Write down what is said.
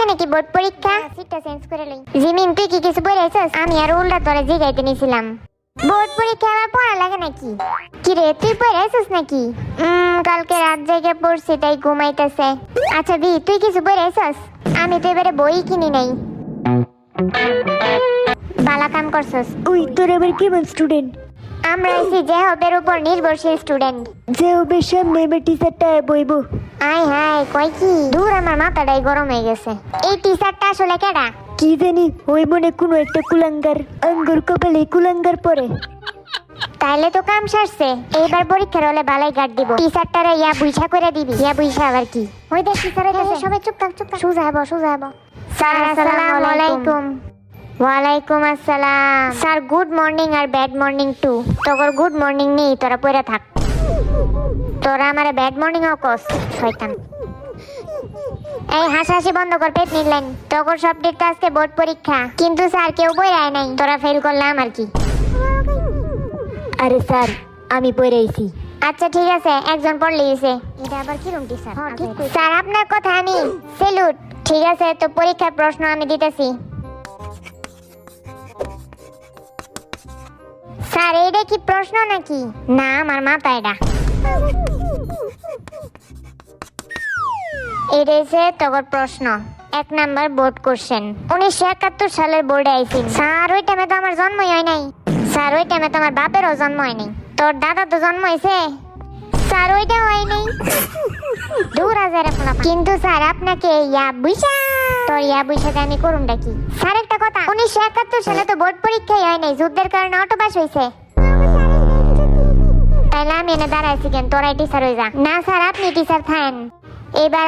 আজকে নাকি বোর্ড পরীক্ষা, সিটটা চেঞ্জ করে লই। জিমিন তুই কি কিছু পড়াইছস? আমি আর উল্টা তোরে জিগাইতে নিছিলাম। বোর্ড পরীক্ষা আবার পড়া লাগে নাকি? কি রে তুই পড়াইছস নাকি? কালকে রাত জেগে পড়ছি তাই ঘুমাইতেছে। আচ্ছা বি তুই কিছু পড়াইছস? আমি তো এবারে বই কিনি নাই। বালা কাম করছস। ওই তোর আবার কেমন স্টুডেন্ট? আমরা হইছি যে হবের উপর নির্ভরশীল স্টুডেন্ট। যে হবে সামনে এবার টিচারটা বইব। আয় হায় কই কি দূর, আমার মাথাটাই গরম হয়ে গেছে। এই টিচারটা আসলে কেডা? কি জানি ওই মনে কোনো একটা কুলাঙ্গার, আঙ্গুর কপালে কুলাঙ্গার পরে। তাইলে তো কাম সারছে। এইবার পরীক্ষার হলে বালাই গার্ড দিব। টিচারটারে ইয়া বুইছা করে দিবি। ইয়া বুইছা আবার কি? ওই দেখ টিচার এসে। সবাই চুপ থাক চুপ থাক। সুজা হবো সুজা হবো। স্যার আসসালামু আলাইকুম। ওয়ালাইকুম আসসালাম। স্যার গুড মর্নিং আর ব্যাড মর্নিং টু। তোর গুড মর্নিং নেই, তোরা পড়ে থাক। তোরা আমারে ব্যাড মর্নিং ও কস শয়তান। এই হাসাহাসি বন্ধ কর, পেট নিলেন। তোর সাবজেক্ট আজকে বোর্ড পরীক্ষা, কিন্তু স্যার কেউ বই রায় নাই। তোরা ফেল করলাম আর কি। আরে স্যার আমি পড়াইছি। আচ্ছা ঠিক আছে, একজন পড়লেই হইছে। এটা আবার কি রুম টিচার? স্যার আপনার কথা আমি সেলুট। ঠিক আছে, তো পরীক্ষার প্রশ্ন আমি দিতেছি। স্যার এইটা কি প্রশ্ন নাকি? না আমার মাথা এটা। এটা হচ্ছে তোর প্রশ্ন। 1 নাম্বার বোর্ড কোশ্চেন। 1971 সালের বোর্ডে আইছি। স্যার ওই টাইমে তো আমার জন্মই হয় নাই। স্যার ওই টাইমে তো আমার বাপেরও জন্ম হয় নাই। তোর দাদা তো জন্ম হয়েছে। স্যার ওইটা হয় নাই। দূর হাজার আপনার। কিন্তু স্যার আপনাকে ইয়া বুঝা, তোর ইয়া বুঝাতে আমি করুনটা কি? স্যার একটা কথা, 1971 সালে তো বোর্ড পরীক্ষাই হয় নাই, যুদ্ধের কারণে অটো পাস হয়েছে। তাইলে আমি এনে দাঁড়াইছি কেন? তোরাই টিচার হয়ে যা। না স্যার আপনি টিচার থাকেন। এবার